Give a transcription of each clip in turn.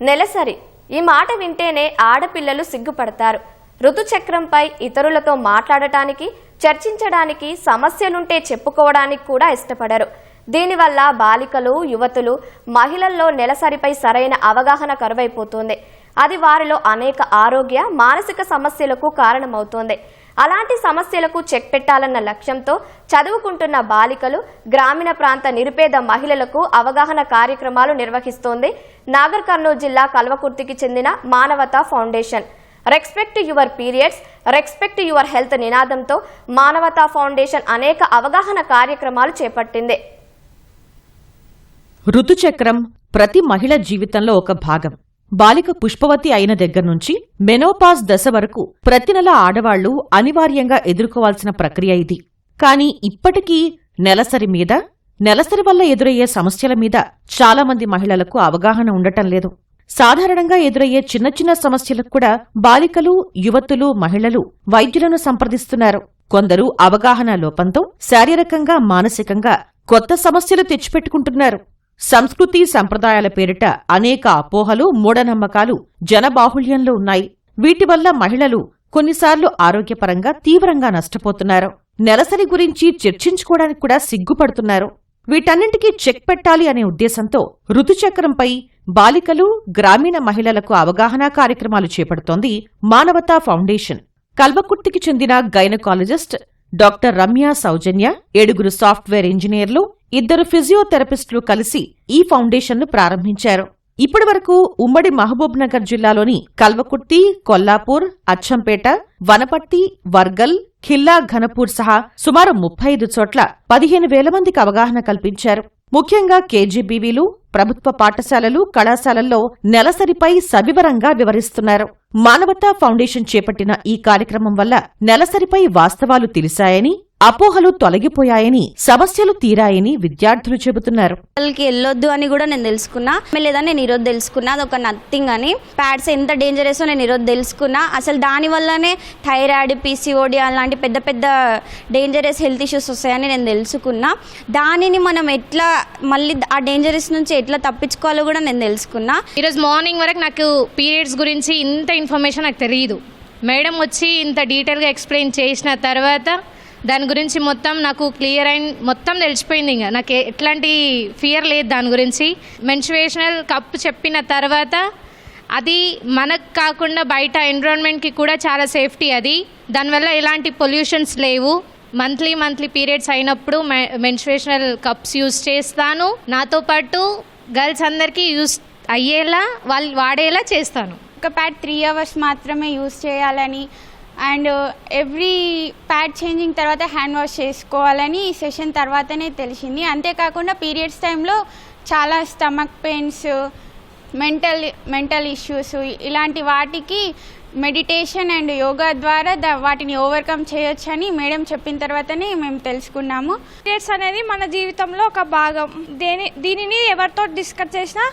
నెలసరి ఈ మాట వింటేనే ఆడపిల్లలు సిగ్గుపడతారు. ఋతుచక్రంపై ఇతరులతో మాట్లాడటానికి, చర్చించడానికి, సమస్యలుంటే చెప్పుకోవడానికి కూడా ఇష్టపడరు. దీనివల్ల బాలికలు, యువతులు, మహిళల్లో నెలసరిపై సరైన అవగాహన కరువైపోతుంది. అది వారిలో అనేక ఆరోగ్య, మానసిక సమస్యలకు కారణమవుతోంది. అలాంటి సమస్యలకు చెక్ పెట్టాలన్న లక్ష్యంతో చదువుకుంటున్న బాలికలు, గ్రామీణ ప్రాంత నిరుపేద మహిళలకు అవగాహన కార్యక్రమాలు నిర్వహిస్తోంది నాగర్ కర్నూలు జిల్లా కల్వకుర్తికి చెందిన మానవతా foundation. Respect your periods, respect your health నినాదంతో మానవతా ఫౌండేషన్ అనేక అవగాహన కార్యక్రమాలు చేపట్టింది. ఋతుచక్రం ప్రతి మహిళ జీవితంలో ఒక భాగం. బాలిక పుష్పవతి అయిన దగ్గర్నుంచి మెనోపాజ్ దశ వరకు ప్రతి నెల ఆడవాళ్లు అనివార్యంగా ఎదుర్కోవాల్సిన ప్రక్రియ ఇది. కాని ఇప్పటికీ నెలసరి మీద, నెలసరి వల్ల ఎదురయ్యే సమస్యల మీద చాలామంది మహిళలకు అవగాహన ఉండటం లేదు. సాధారణంగా ఎదురయ్యే చిన్న చిన్న సమస్యలకు కూడా బాలికలు, యువతులు, మహిళలు వైద్యులను సంప్రదిస్తున్నారు. కొందరు అవగాహన లోపంతో శారీరకంగా, మానసికంగా కొత్త సమస్యలు తెచ్చిపెట్టుకుంటున్నారు. సంస్కృతి, సంప్రదాయాల పేరిట అనేక అపోహలు, మూఢనమ్మకాలు జనబాహుళ్యంలో ఉన్నాయి. వీటి వల్ల మహిళలు కొన్నిసార్లు ఆరోగ్యపరంగా తీవ్రంగా నష్టపోతున్నారు. నెలసరి గురించి చర్చించుకోవడానికి కూడా సిగ్గుపడుతున్నారు. వీటన్నింటికీ చెక్ పెట్టాలి అనే ఉద్దేశంతో ఋతుచక్రంపై బాలికలు, గ్రామీణ మహిళలకు అవగాహన కార్యక్రమాలు చేపడుతోంది మానవతా ఫౌండేషన్. కల్వకుర్తికి చెందిన గైనకాలజిస్ట్ డాక్టర్ రమ్య సౌజన్య, 7 సాఫ్ట్వేర్ ఇంజనీర్లు, 2 ఫిజియోథెరపిస్టులు కలిసి ఈ ఫౌండేషన్ను ప్రారంభించారు. ఇప్పటివరకు ఉమ్మడి మహబూబ్ నగర్ జిల్లాలోని కల్వకుర్తి, కొల్లాపూర్, అచ్చంపేట, వనపర్తి, వర్గల్, ఖిల్లా, ఘనపూర్ సహా సుమారు 35 చోట్ల 15,000 మందికి అవగాహన కల్పించారు. ముఖ్యంగా కేజీబీవీలు, ప్రభుత్వ పాఠశాలలు, కళాశాలల్లో నెలసరిపై సవివరంగా వివరిస్తున్నారు. మానవతా ఫౌండేషన్ చేపట్టిన ఈ కార్యక్రమం వల్ల నెలసరిపై వాస్తవాలు తెలిసాయని, అపోహలు తొలగిపోయాయని, సమస్యలు తీరాయని విద్యార్థులు చెబుతున్నారు. వాళ్ళకి వెళ్ళొద్దు అని కూడా నేను తెలుసుకున్నా. లేదా నేను ఈరోజు తెలుసుకున్నా అదొక నథింగ్ అని. ప్యాడ్స్ ఎంత డేంజరస్ నేను ఈరోజు తెలుసుకున్నా. అసలు దానివల్లనే థైరాయిడ్, పీసీఓడి అలాంటి పెద్ద పెద్ద డేంజరస్ హెల్త్ ఇష్యూస్ వస్తాయని నేను తెలుసుకున్నా. దానిని మనం ఎట్లా మళ్ళీ ఆ డేంజరస్ నుంచి ఎట్లా తప్పించుకోవాలో కూడా నేను తెలుసుకున్నా. ఈరోజు మార్నింగ్ వరకు నాకు పీరియడ్స్ గురించి ఇంత ఇన్ఫర్మేషన్ నాకు తెలియదు. మేడం వచ్చి ఇంత డీటెయిల్గా ఎక్స్ప్లెయిన్ చేసిన తర్వాత దాని గురించి మొత్తం నాకు క్లియర్ అయిన మొత్తం తెలిసిపోయింది. ఇంకా నాకు ఎట్లాంటి ఫియర్ లేదు దాని గురించి. మెన్స్ట్రుయేషనల్ కప్ చెప్పిన తర్వాత అది మనకు కాకుండా బయట ఎన్విరాన్మెంట్కి కూడా చాలా సేఫ్టీ. అది దానివల్ల ఎలాంటి పొల్యూషన్స్ లేవు. మంత్లీ పీరియడ్స్ అయినప్పుడు మెన్స్ట్రుయేషనల్ కప్స్ యూజ్ చేస్తాను. నాతో పాటు గర్ల్స్ అందరికీ యూజ్ అయ్యేలా, వాళ్ళు వాడేలా చేస్తాను. ఒక ప్యాడ్ 3 hours మాత్రమే యూజ్ చేయాలని అండ్ ఎవ్రీ ప్యాడ్ చేంజింగ్ తర్వాత హ్యాండ్ వాష్ చేసుకోవాలని ఈ సెషన్ తర్వాతనే తెలిసింది. అంతేకాకుండా పీరియడ్స్ టైంలో చాలా స్టమక్ పెయిన్స్, మెంటల్ ఇష్యూస్ ఇలాంటి వాటికి మెడిటేషన్ అండ్ యోగా ద్వారా వాటిని ఓవర్కమ్ చేయొచ్చని మేడం చెప్పిన తర్వాతనే మేము తెలుసుకున్నాము. పీరియడ్స్ అనేది మన జీవితంలో ఒక భాగం. దీనిని ఎవరితో డిస్కస్ చేసినా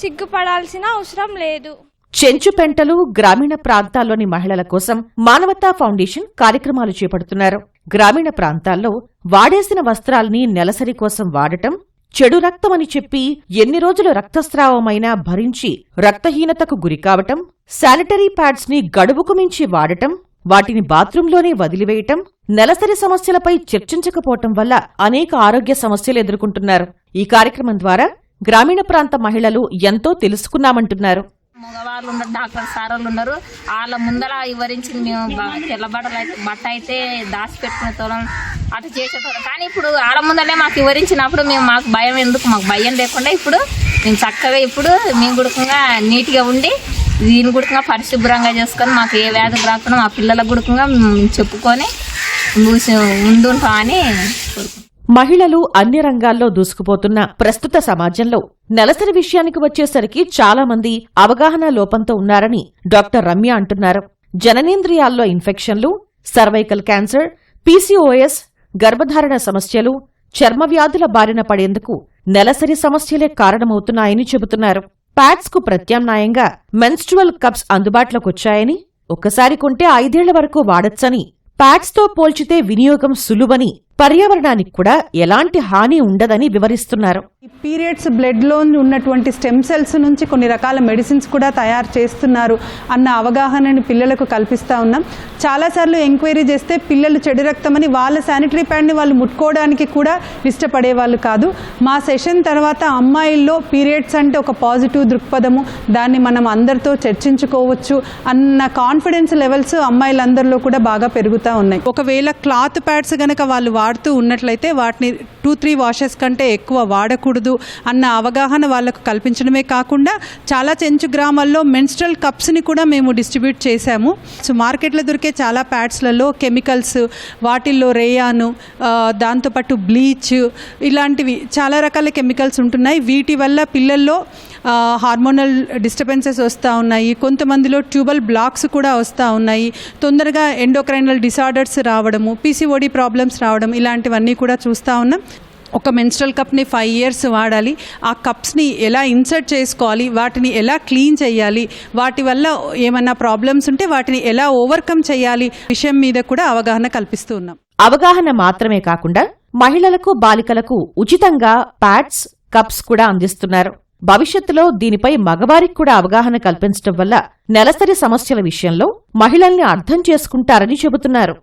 సిగ్గుపడాల్సిన అవసరం లేదు. చెంచుపెంటలు, గ్రామీణ ప్రాంతాల్లోని మహిళల కోసం మానవతా ఫౌండేషన్ కార్యక్రమాలు చేపడుతున్నారు. గ్రామీణ ప్రాంతాల్లో వాడేసిన వస్త్రాల్ని నెలసరి కోసం వాడటం, చెడు రక్తమని చెప్పి ఎన్ని రోజులు రక్తస్రావమైనా భరించి రక్తహీనతకు గురికావటం, శానిటరీ ప్యాడ్స్ ని గడువుకు మించి వాడటం, వాటిని బాత్రూంలోనే వదిలివేయటం, నెలసరి సమస్యలపై చర్చించకపోవటం వల్ల అనేక ఆరోగ్య సమస్యలు ఎదుర్కొంటున్నారు. ఈ కార్యక్రమం ద్వారా గ్రామీణ ప్రాంత మహిళలు ఎంతో తెలుసుకున్నామంటున్నారు. మగవాళ్ళు ఉన్నారు, డాక్టర్ సార్లు ఉన్నారు. వాళ్ళ ముందర వివరించింది. మేము బట్ట అయితే దాచిపెట్టుకునే తోలం అటు చేసేటోళ్ళం. కానీ ఇప్పుడు వాళ్ళ ముందరనే మాకు వివరించినప్పుడు మాకు భయం ఎందుకు, మాకు భయం లేకుండా ఇప్పుడు మేము చక్కగా ఇప్పుడు మేము గుడుకంగా నీట్గా ఉండి దీని గుడుకంగా పరిశుభ్రంగా చేసుకొని మాకు ఏ వ్యాధులు రాకుండా మా పిల్లల గుడుకంగా చెప్పుకొని ముందుంటామని కోరుకుంటున్నాం. మహిళలు అన్ని రంగాల్లో దూసుకుపోతున్న ప్రస్తుత సమాజంలో నెలసరి విషయానికి వచ్చేసరికి చాలా మంది అవగాహన లోపంతో ఉన్నారని డాక్టర్ రమ్య అంటున్నారు. జననేంద్రియాల్లో ఇన్ఫెక్షన్లు, సర్వైకల్ క్యాన్సర్, పీసీఓఎస్, గర్భధారణ సమస్యలు, చర్మ వ్యాధుల బారిన పడేందుకు నెలసరి సమస్యలే కారణమవుతున్నాయని చెబుతున్నారు. ప్యాడ్స్ కు ప్రత్యామ్నాయంగా మెన్స్ట్రువల్ కప్స్ అందుబాటులోకొచ్చాయని, ఒక్కసారి కొంటే 5 ఏళ్ల వరకు వాడొచ్చని, ప్యాడ్స్ తో పోల్చితే వినియోగం సులువని పర్యావరణానికి కూడా ఎలాంటి హాని ఉండదని వివరిస్తున్నారు. పీరియడ్స్ బ్లడ్లో ఉన్నటువంటి స్టెమ్ సెల్స్ నుంచి కొన్ని రకాల మెడిసిన్స్ కూడా తయారు చేస్తున్నారు అన్న అవగాహనని పిల్లలకు కల్పిస్తూ ఉన్నాం. చాలాసార్లు ఎంక్వైరీ చేస్తే పిల్లలు చెడు రక్తమని వాళ్ళ శానిటరీ ప్యాడ్ని వాళ్ళు ముట్టుకోవడానికి కూడా ఇష్టపడేవాళ్ళు కాదు. మా సెషన్ తర్వాత అమ్మాయిల్లో పీరియడ్స్ అంటే ఒక పాజిటివ్ దృక్పథము, దాన్ని మనం అందరితో చర్చించుకోవచ్చు అన్న కాన్ఫిడెన్స్ లెవెల్స్ అమ్మాయిలందరిలో కూడా బాగా పెరుగుతూ ఉన్నాయి. ఒకవేళ క్లాత్ ప్యాడ్స్ కనుక వాళ్ళు వాడుతూ ఉన్నట్లయితే వాటిని 2-3 వాషెస్ కంటే ఎక్కువ వాడకూడదు అన్న అవగాహన వాళ్ళకు కల్పించడమే కాకుండా చాలా చెంచు గ్రామాల్లో మెన్స్ట్రల్ కప్స్ని కూడా మేము డిస్ట్రిబ్యూట్ చేశాము. సో మార్కెట్లో దొరికే చాలా ప్యాడ్స్లలో కెమికల్స్, వాటిల్లో రేయాను, దాంతోపాటు బ్లీచ్, ఇలాంటివి చాలా రకాల కెమికల్స్ ఉంటున్నాయి. వీటి వల్ల పిల్లల్లో హార్మోనల్ డిస్టర్బెన్సెస్ వస్తూ ఉన్నాయి, కొంతమందిలో ట్యూబల్ బ్లాక్స్ కూడా వస్తూ ఉన్నాయి, తొందరగా ఎండోక్రైనల్ డిసార్డర్స్ రావడము, పీసీఓడి ప్రాబ్లమ్స్ రావడం, ఇలాంటివన్నీ కూడా చూస్తూ ఉన్నాం. ఒక మెన్స్ట్రల్ కప్ని 5 years వాడాలి. ఆ కప్స్ని ఎలా ఇన్సర్ట్ చేసుకోవాలి, వాటిని ఎలా క్లీన్ చేయాలి, వాటి వల్ల ఏమన్నా ప్రాబ్లమ్స్ ఉంటే వాటిని ఎలా ఓవర్కమ్ చేయాలి విషయం మీద కూడా అవగాహన కల్పిస్తూ ఉన్నాం. అవగాహన మాత్రమే కాకుండా మహిళలకు, బాలికలకు ఉచితంగా ప్యాడ్స్, కప్స్ కూడా అందిస్తున్నారు. భవిష్యత్తులో దీనిపై మగవారికి కూడా అవగాహన కల్పించడం వల్ల నెలసరి సమస్యల విషయంలో మహిళల్ని అర్థం చేసుకుంటారని చెబుతున్నారు.